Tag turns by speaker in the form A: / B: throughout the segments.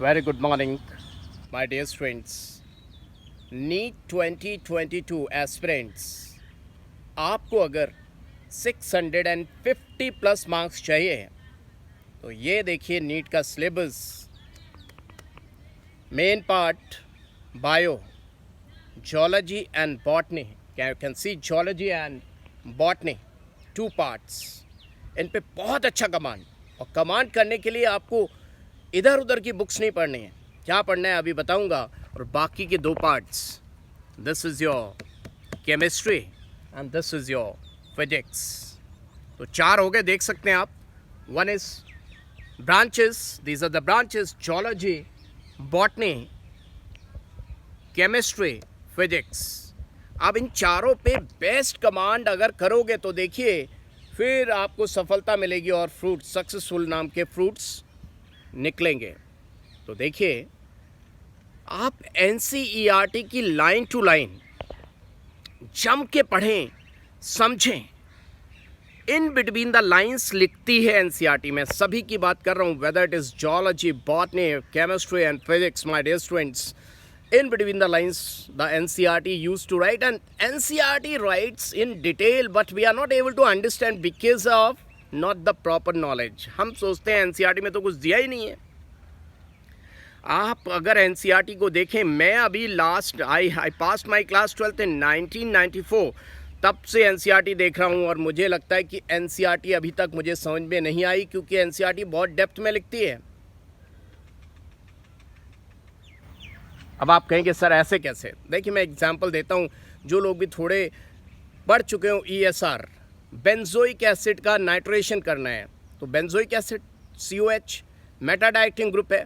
A: Very good morning, my dear students. NEET 2022 aspirants, आपको अगर 650 plus marks चाहिए तो ये देखिए नीट का syllabus. Main part bio, zoology and botany. You can see zoology and botany, 2 parts. इन पे बहुत अच्छा कमांड, और कमांड करने के लिए आपको इधर उधर की बुक्स नहीं पढ़नी है। क्या पढ़ना है अभी बताऊंगा। और बाकी के 2 parts, this is your chemistry and this is your physics. तो 4 हो गए, देख सकते हैं आप। 1 is branches, these are the branches, zoology, botany, chemistry, physics. अब इन चारों पे बेस्ट कमांड अगर करोगे तो देखिए फिर आपको सफलता मिलेगी और फ्रूट, सक्सेसफुल नाम के फ्रूट्स निकलेंगे। तो देखिए आप NCERT की लाइन टू लाइन जम के पढ़ें, समझें। इन बिटवीन द लाइंस लिखती है NCERT में, सभी की बात कर रहा हूँ, whether it is zoology, botany, chemistry and physics, my dear students. In between the lines, the NCERT used to write, and NCERT writes in detail, but we are not able to understand because of not the proper knowledge. हम सोचते हैं NCERT में तो कुछ दिया ही नहीं है। आप अगर NCERT को देखें, मैं अभी last I pass my class 12th in 1994, तब से NCERT देख रहा हूँ और मुझे लगता है कि NCERT अभी तक मुझे समझ में नहीं आई, क्योंकि NCERT बहुत डेप्थ में लिखती है। अब आप कहेंगे सर ऐसे कैसे। देखिए मैं एग्जांपल देता हूँ, जो लोग भी थोड़े पढ़ चुके हो ESR, बेंजोइक एसिड का नाइट्रेशन करना है तो benzoic acid COH Meta directing group है।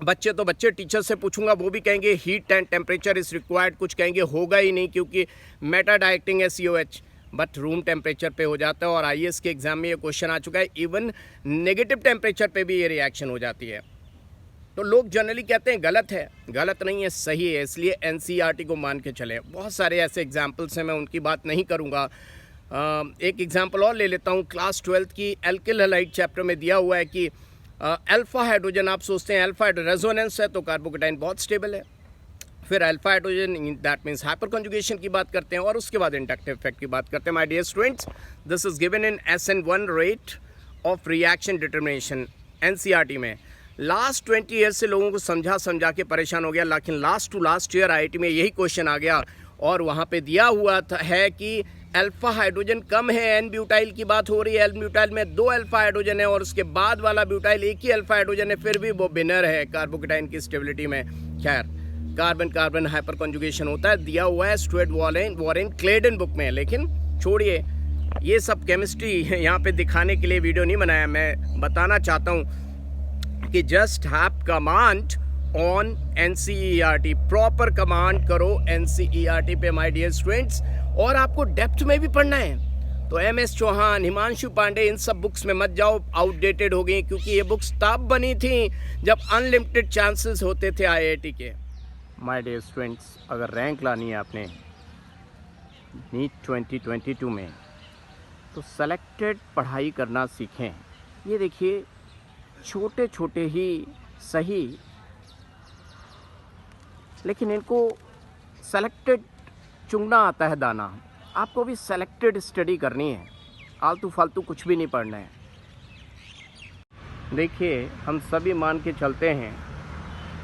A: बच्चे तो बच्चे, टीचर से पूछूंगा वो भी कहेंगे heat and temperature is required, कुछ कहेंगे होगा ही नहीं क्योंकि मेटा डायरेक्टिंग है COH, बट रूम टेम्परेचर पे हो जाता है। और IAS के एग्जाम में ये क्वेश्चन आ चुका है, इवन नेगेटिव टेम्परेचर पे भी ये रिएक्शन हो जाती है। तो लोग जनरली कहते हैं गलत है, गलत नहीं है, सही है, इसलिए NCERT को मान के चले। बहुत सारे ऐसे एग्जाम्पल्स हैं, मैं उनकी बात नहीं करूँगा। एक एग्जाम्पल और ले लेता हूँ, क्लास 12th की एल्किल हैलाइड चैप्टर में दिया हुआ है कि अल्फ़ा हाइड्रोजन, आप सोचते हैं अल्फ़ा रेजोनेंस है तो कार्बोकेटाइन बहुत स्टेबल है। फिर alpha hydrogen, that means hyper conjugation की बात करते हैं, और उसके बाद इंडक्टिव इफेक्ट की बात करते हैं। My dear students, this is given in SN1 rate of reaction determination NCERT में। लास्ट 20 ईयर से लोगों को समझा के परेशान हो गया, लेकिन last to last year IIT में यही क्वेश्चन आ गया और वहाँ पे दिया हुआ है कि अल्फ़ा हाइड्रोजन कम है, N ब्यूटाइल की बात हो रही है, L ब्यूटाइल में 2 अल्फ़ा हाइड्रोजन है और उसके बाद वाला ब्यूटाइल एक ही अल्फ़ा हाइड्रोजन है, फिर भी वो बिनर है कार्बोकेटाइन की स्टेबिलिटी में। खैर, कार्बन कार्बन हाइपर कंजुगेशन होता है, दिया हुआ है स्टुअर्ट वॉरेन क्लेडन बुक में। लेकिन छोड़िए, ये सब केमिस्ट्री यहाँ पे दिखाने के लिए वीडियो नहीं बनाया। मैं बताना चाहता हूँ कि just have command on NCERT, proper command करो NCERT पे माय डियर स्टूडेंट्स। और आपको डेप्थ में भी पढ़ना है तो MS चौहान, हिमांशु पांडे, इन सब बुक्स में मत जाओ, आउटडेटेड हो गई, क्योंकि ये बुक्स तब बनी थी जब अनलिमिटेड चांसेस होते थे IIT के। माय डियर स्टूडेंट्स, अगर रैंक लानी है आपने नीट 2022 में तो सेलेक्टेड पढ़ाई करना सीखें। ये देखिए छोटे छोटे ही सही, लेकिन इनको सेलेक्टेड चुनना आता है दाना। आपको भी सेलेक्टेड स्टडी करनी है, आलतू फालतू कुछ भी नहीं पढ़ना है। देखिए हम सभी मान के चलते हैं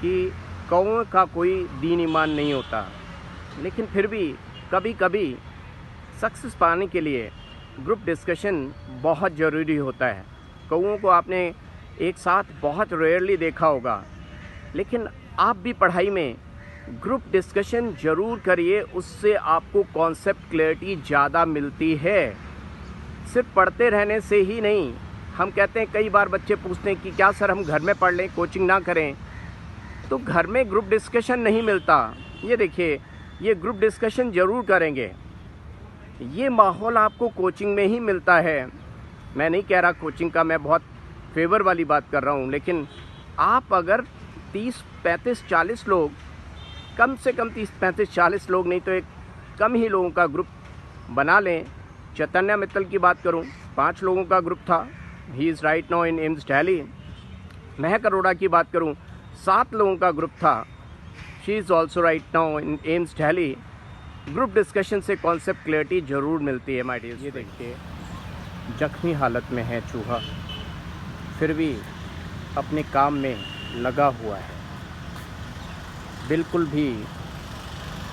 A: कि कौओं का कोई दीन ईमान नहीं होता, लेकिन फिर भी कभी कभी सक्सेस पाने के लिए ग्रुप डिस्कशन बहुत ज़रूरी होता है। कौओं को आपने एक साथ बहुत रेयरली देखा होगा, लेकिन आप भी पढ़ाई में ग्रुप डिस्कशन ज़रूर करिए, उससे आपको कॉन्सेप्ट क्लैरिटी ज़्यादा मिलती है। सिर्फ पढ़ते रहने से ही नहीं। हम कहते हैं, कई बार बच्चे पूछते हैं कि क्या सर हम घर में पढ़ लें, कोचिंग ना करें, तो घर में ग्रुप डिस्कशन नहीं मिलता। ये देखिए, ये ग्रुप डिस्कशन ज़रूर करेंगे, ये माहौल आपको कोचिंग में ही मिलता है। मैं नहीं कह रहा कोचिंग का मैं बहुत फेवर वाली बात कर रहा हूँ, लेकिन आप अगर 30, 35, 40 लोग, कम से कम 30, 35, 40 लोग, नहीं तो एक कम ही लोगों का ग्रुप बना लें। चैतन्य मित्तल की बात करूं, 5 लोगों का ग्रुप था, he is right now in AIIMS Delhi. महक अरोड़ा की बात करूं, 7 लोगों का ग्रुप था। She is also right now in AIIMS Delhi. Group discussion से कॉन्सेप्ट क्लियरिटी ज़रूर मिलती है माय डियर। ये देखिए जख्मी हालत में है चूहा, फिर भी अपने काम में लगा हुआ है, बिल्कुल भी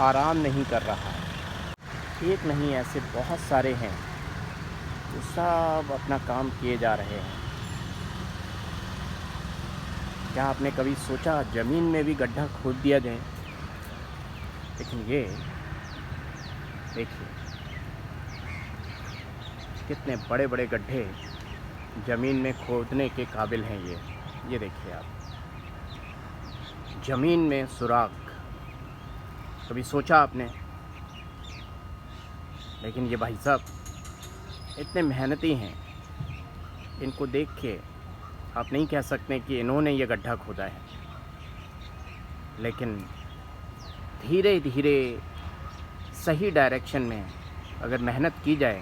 A: आराम नहीं कर रहा है। एक नहीं, ऐसे बहुत सारे हैं जो सब अपना काम किए जा रहे हैं। क्या आपने कभी सोचा ज़मीन में भी गड्ढा खोद दिया जाए? लेकिन ये देखिए कितने बड़े बड़े गड्ढे ज़मीन में खोदने के काबिल हैं ये देखिए आप, ज़मीन में सुराख। कभी सोचा आपने? लेकिन ये भाई साहब इतने मेहनती हैं, इनको देख के आप नहीं कह सकते कि इन्होंने ये गड्ढा खोदा है। लेकिन धीरे धीरे सही डायरेक्शन में अगर मेहनत की जाए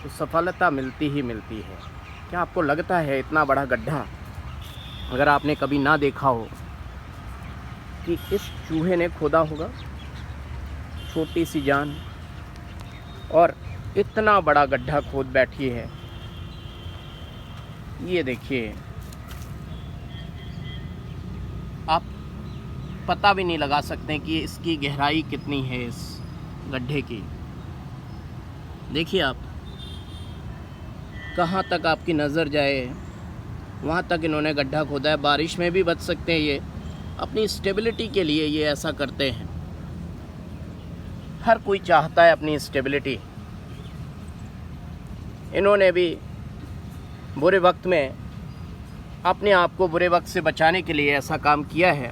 A: तो सफलता मिलती ही मिलती है। क्या आपको लगता है इतना बड़ा गड्ढा अगर आपने कभी ना देखा हो कि इस चूहे ने खोदा होगा? छोटी सी जान और इतना बड़ा गड्ढा खोद बैठी है। ये देखिए आप पता भी नहीं लगा सकते कि इसकी गहराई कितनी है इस गड्ढे की। देखिए आप कहाँ तक आपकी नज़र जाए वहाँ तक इन्होंने गड्ढा खोदा है। बारिश में भी बच सकते हैं, ये अपनी स्टेबिलिटी के लिए ये ऐसा करते हैं। हर कोई चाहता है अपनी स्टेबिलिटी। इन्होंने भी बुरे वक्त में अपने आप को बुरे वक्त से बचाने के लिए ऐसा काम किया है।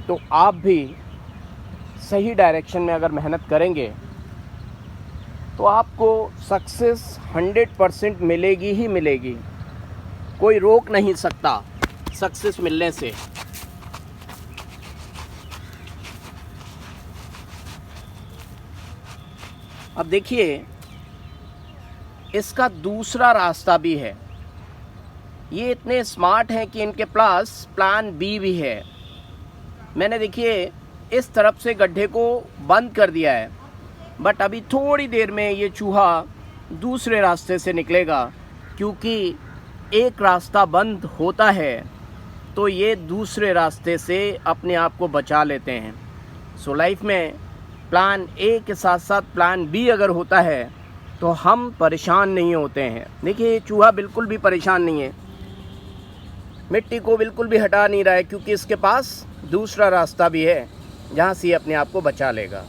A: तो आप भी सही डायरेक्शन में अगर मेहनत करेंगे तो आपको सक्सेस 100% मिलेगी ही मिलेगी। कोई रोक नहीं सकता सक्सेस मिलने से। अब देखिए इसका दूसरा रास्ता भी है। ये इतने स्मार्ट हैं कि इनके पास प्लान बी भी है। मैंने देखिए इस तरफ से गड्ढे को बंद कर दिया है, बट अभी थोड़ी देर में ये चूहा दूसरे रास्ते से निकलेगा, क्योंकि एक रास्ता बंद होता है तो ये दूसरे रास्ते से अपने आप को बचा लेते हैं। सो लाइफ में प्लान ए के साथ साथ प्लान बी अगर होता है तो हम परेशान नहीं होते हैं। देखिए ये चूहा बिल्कुल भी परेशान नहीं है, मिट्टी को बिल्कुल भी हटा नहीं रहा है, क्योंकि इसके पास दूसरा रास्ता भी है जहाँ से ये अपने आप को बचा लेगा।